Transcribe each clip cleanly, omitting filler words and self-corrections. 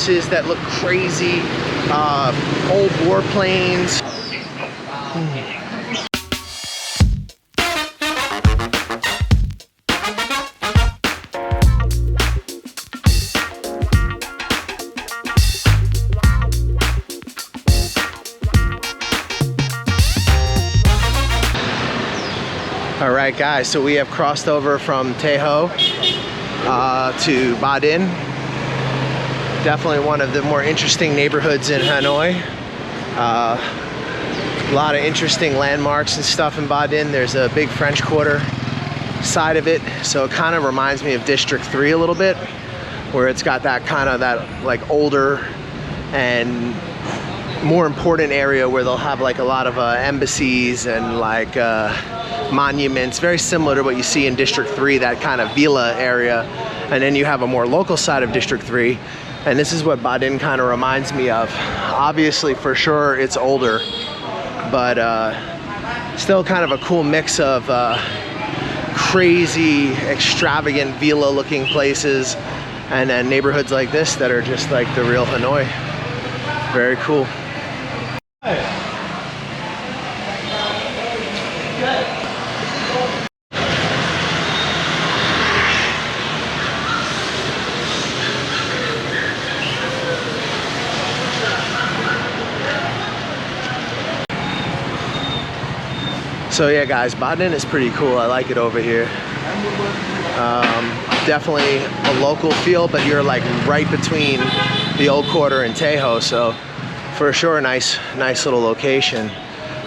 houses that look crazy, old warplanes. All right, guys, so we have crossed over from Teho to Ba Dinh. Definitely one of the more interesting neighborhoods in Hanoi. A lot of interesting landmarks and stuff in Ba Dinh. There's a big French Quarter side of it, so it kind of reminds me of District 3 a little bit, where it's got that kind of that like older and more important area where they'll have like a lot of embassies and like monuments, very similar to what you see in District 3, that kind of villa area. And then you have a more local side of District 3, and this is what Ba Dinh kind of reminds me of. Obviously, for sure, it's older, but still kind of a cool mix of crazy, extravagant villa-looking places, and then neighborhoods like this that are just like the real Hanoi. Very cool. So yeah, guys, Ba Dinh is pretty cool. I like it over here. Definitely a local feel, but you're like right between the old quarter and Teho, so for sure a nice little location.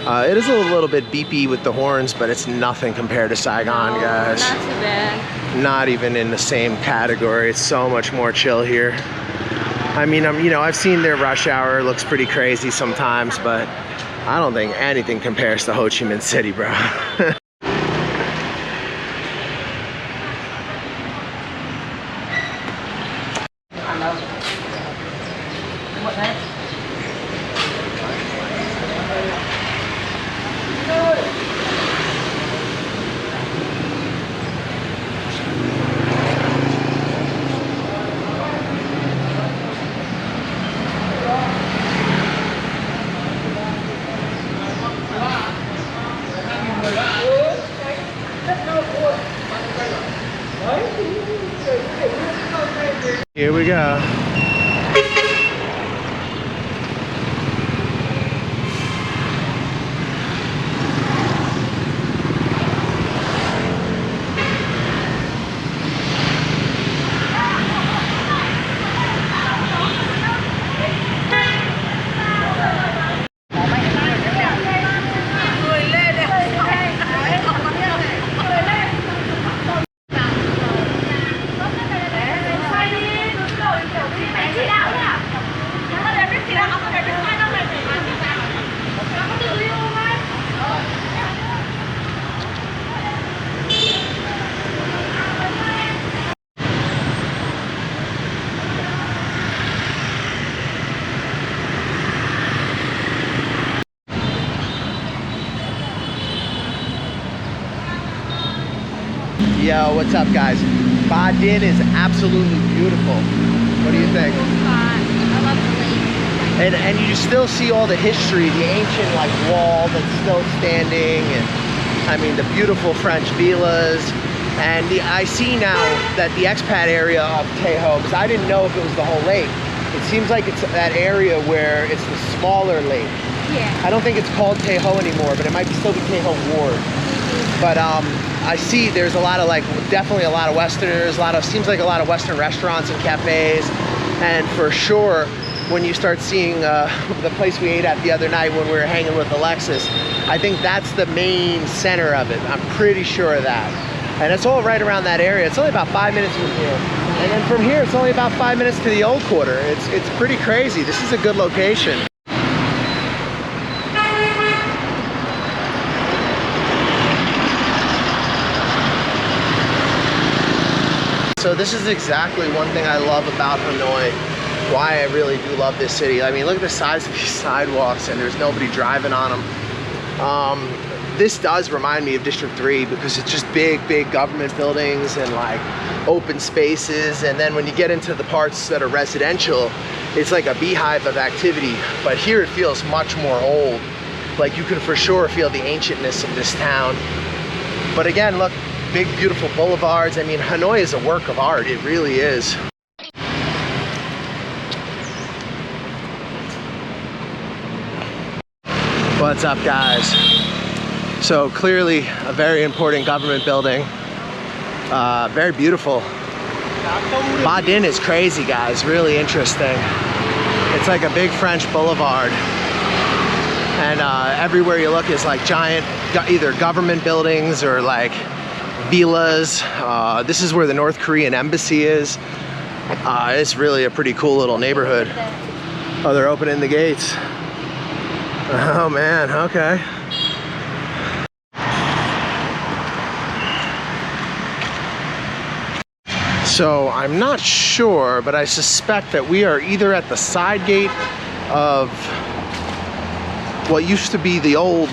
It is a little bit beepy with the horns, but it's nothing compared to Saigon, guys. Not too bad. Not even in the same category. It's so much more chill here. I mean, you know, I've seen their rush hour. It looks pretty crazy sometimes, but I don't think anything compares to Ho Chi Minh City, bro. Here we go. Yo, what's up, guys? Ba Dinh is absolutely beautiful. What do you think? I love the lake. And you still see all the history, the ancient like wall that's still standing, and I mean the beautiful French villas. And I see now that the expat area of Teho, because I didn't know if it was the whole lake. It seems like it's that area where it's the smaller lake. Yeah. I don't think it's called Teho anymore, but it might still be Teho Ward. But I see there's a lot of like, definitely a lot of Westerners, seems like a lot of Western restaurants and cafes. And for sure, when you start seeing the place we ate at the other night when we were hanging with Alexis, I think that's the main center of it. I'm pretty sure of that. And it's all right around that area. It's only about 5 minutes from here. And then from here, it's only about 5 minutes to the old quarter. It's pretty crazy. This is a good location. So this is exactly one thing I love about Hanoi, why I really do love this city. I mean, look at the size of these sidewalks, and there's nobody driving on them. this does remind me of District 3 because it's just big government buildings and like open spaces. And then when you get into the parts that are residential, it's like a beehive of activity. But here it feels much more old. Like you can for sure feel the ancientness of this town. But again, look, big beautiful boulevards. I mean, Hanoi is a work of art, it really is. What's up, guys? So clearly a very important government building, very beautiful. Ba Dinh is crazy, guys, really interesting. It's like a big French boulevard, and everywhere you look is like giant either government buildings or like villas. This is where the North Korean embassy is. It's really a pretty cool little neighborhood. Oh, they're opening the gates. Oh man, okay. So I'm not sure, but I suspect that we are either at the side gate of what used to be the old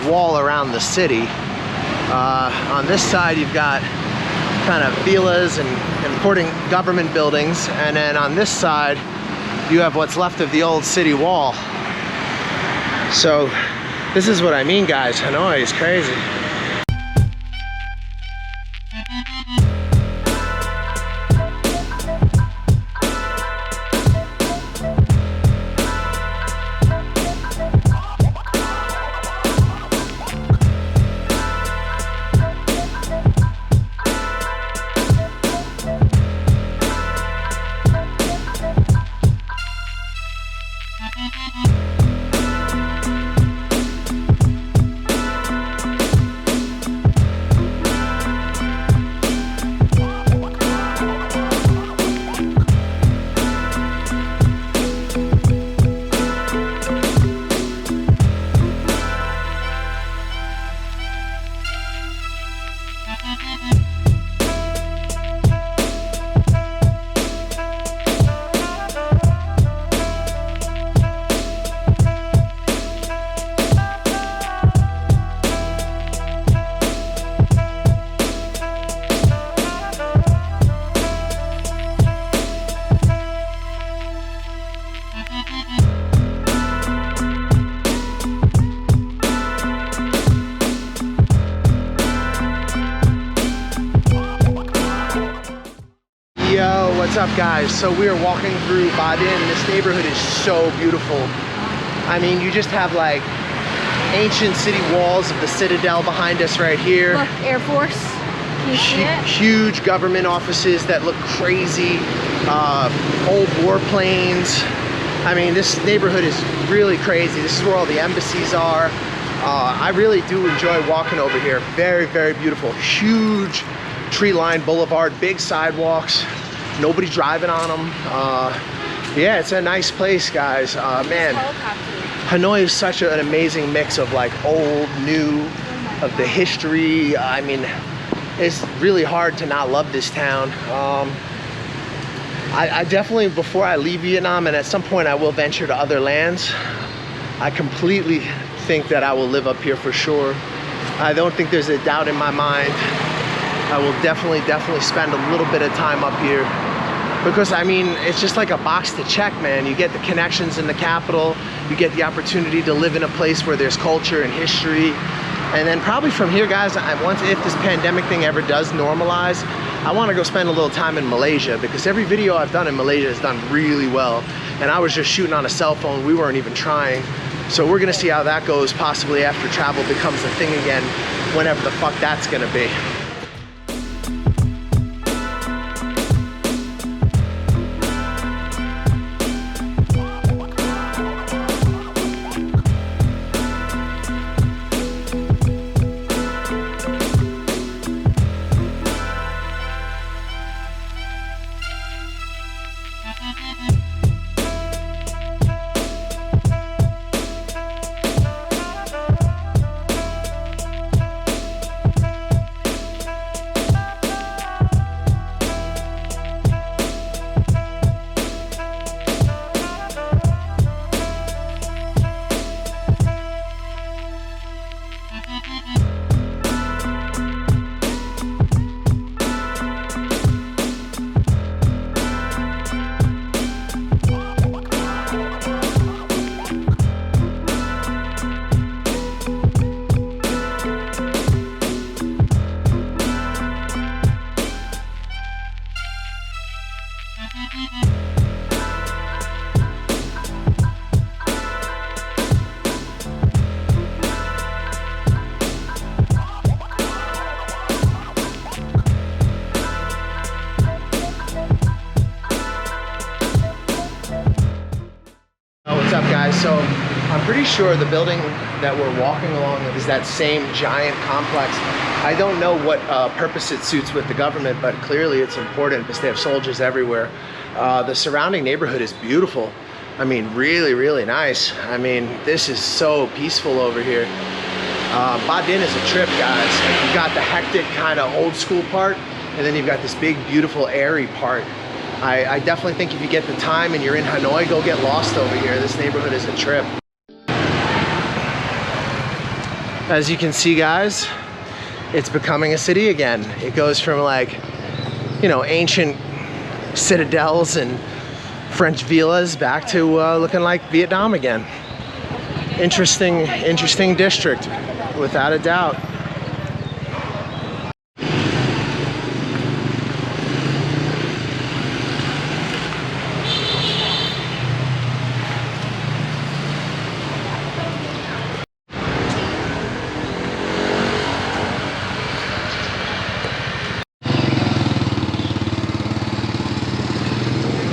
wall around the city. On this side you've got kind of villas and important government buildings, and then on this side you have what's left of the old city wall. So this is what I mean, guys. Hanoi is crazy. What's up, guys? So we are walking through Ba Dinh. This neighborhood is so beautiful. I mean, you just have like ancient city walls of the Citadel behind us right here. Look, Air Force. Can you see it? Huge government offices that look crazy. Old warplanes. I mean, this neighborhood is really crazy. This is where all the embassies are. I really do enjoy walking over here. Very beautiful. Huge tree-lined boulevard, big sidewalks. Nobody driving on them. Yeah, it's a nice place, guys. Man, Hanoi is such an amazing mix of like old, new, of the history. I mean, it's really hard to not love this town. I definitely, before I leave Vietnam, and at some point I will venture to other lands, I completely think that I will live up here for sure. I don't think there's a doubt in my mind. I will definitely spend a little bit of time up here, because I mean, it's just like a box to check, man. You get the connections in the capital, you get the opportunity to live in a place where there's culture and history. And then probably from here, guys, if this pandemic thing ever does normalize, I want to go spend a little time in Malaysia, because every video I've done in Malaysia has done really well. And I was just shooting on a cell phone, we weren't even trying. So we're gonna see how that goes, possibly after travel becomes a thing again, whenever the fuck that's gonna be. I'm pretty sure the building that we're walking along is that same giant complex. I don't know what purpose it suits with the government, but clearly it's important because they have soldiers everywhere. The surrounding neighborhood is beautiful. I mean, really, really nice. I mean, this is so peaceful over here. Ba Dinh is a trip, guys. Like, you've got the hectic kind of old school part, and then you've got this big, beautiful, airy part. I definitely think if you get the time and you're in Hanoi, go get lost over here. This neighborhood is a trip. As you can see, guys, it's becoming a city again. It goes from, like, you know, ancient citadels and French villas back to looking like Vietnam again. Interesting district, without a doubt.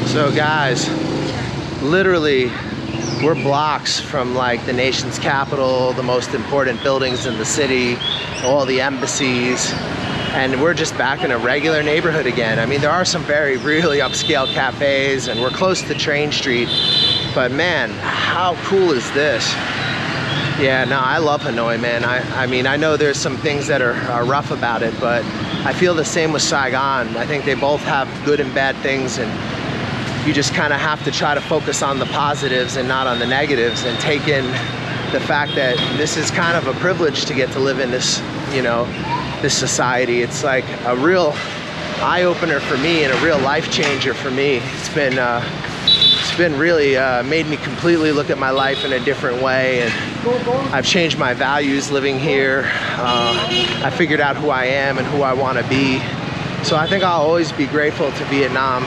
So guys, literally we're blocks from like the nation's capital, the most important buildings in the city, all the embassies, and we're just back in a regular neighborhood again. I mean, there are some really upscale cafes, and we're close to Train Street, but man, how cool is this? Yeah, no, I love Hanoi, man. I mean, I know there's some things that are rough about it, but I feel the same with Saigon. I think they both have good and bad things, and you just kind of have to try to focus on the positives and not on the negatives, and take in the fact that this is kind of a privilege to get to live in this, you know, this society. It's like a real eye-opener for me and a real life changer for me. It's been really made me completely look at my life in a different way, and I've changed my values living here. I figured out who I am and who I want to be. So I think I'll always be grateful to Vietnam.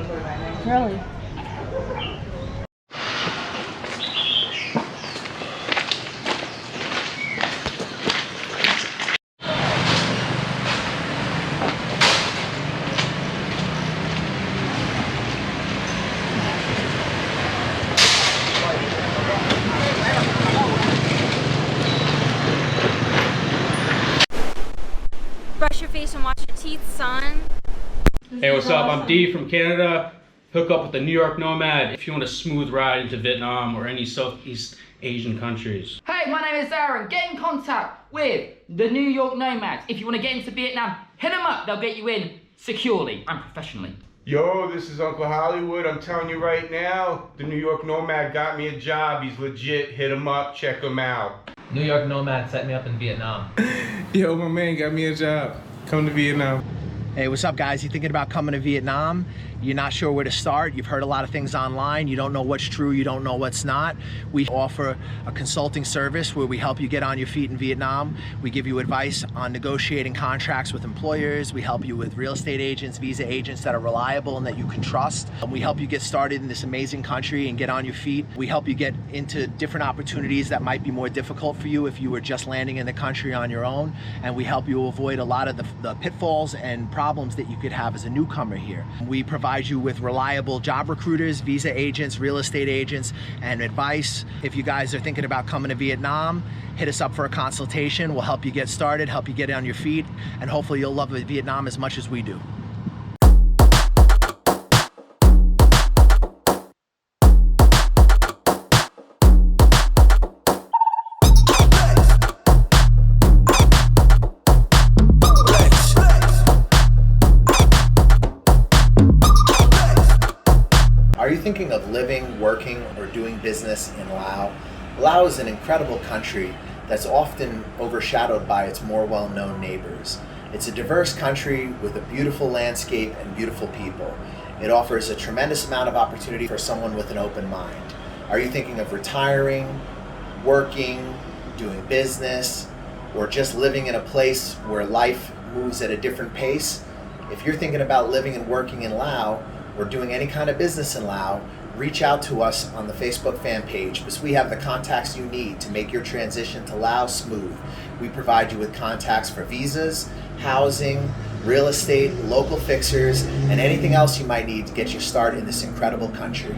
Really? Brush your face and wash your teeth, son. Hey, what's up? I'm D from Canada. Hook up with the New York Nomad if you want a smooth ride into Vietnam or any Southeast Asian countries. Hey, my name is Aaron. Get in contact with the New York Nomads. If you want to get into Vietnam, hit them up. They'll get you in securely and professionally. Yo, this is Uncle Hollywood. I'm telling you right now, the New York Nomad got me a job. He's legit. Hit him up. Check him out. New York Nomad set me up in Vietnam. Yo, my man got me a job. Come to Vietnam. Hey, what's up, guys? You thinking about coming to Vietnam? You're not sure where to start. You've heard a lot of things online. You don't know what's true. You don't know what's not. We offer a consulting service where we help you get on your feet in Vietnam. We give you advice on negotiating contracts with employers. We help you with real estate agents, visa agents that are reliable and that you can trust. We help you get started in this amazing country and get on your feet. We help you get into different opportunities that might be more difficult for you if you were just landing in the country on your own. And we help you avoid a lot of the pitfalls and problems that you could have as a newcomer here. We provide you with reliable job recruiters, visa agents, real estate agents, and advice. If you guys are thinking about coming to Vietnam, hit us up for a consultation. We'll help you get started, help you get on your feet, and hopefully you'll love Vietnam as much as we do. Are you thinking of living, working, or doing business in Laos? Laos is an incredible country that's often overshadowed by its more well-known neighbors. It's a diverse country with a beautiful landscape and beautiful people. It offers a tremendous amount of opportunity for someone with an open mind. Are you thinking of retiring, working, doing business, or just living in a place where life moves at a different pace? If you're thinking about living and working in Laos, or doing any kind of business in Laos, reach out to us on the Facebook fan page because we have the contacts you need to make your transition to Laos smooth. We provide you with contacts for visas, housing, real estate, local fixers, and anything else you might need to get you started in this incredible country.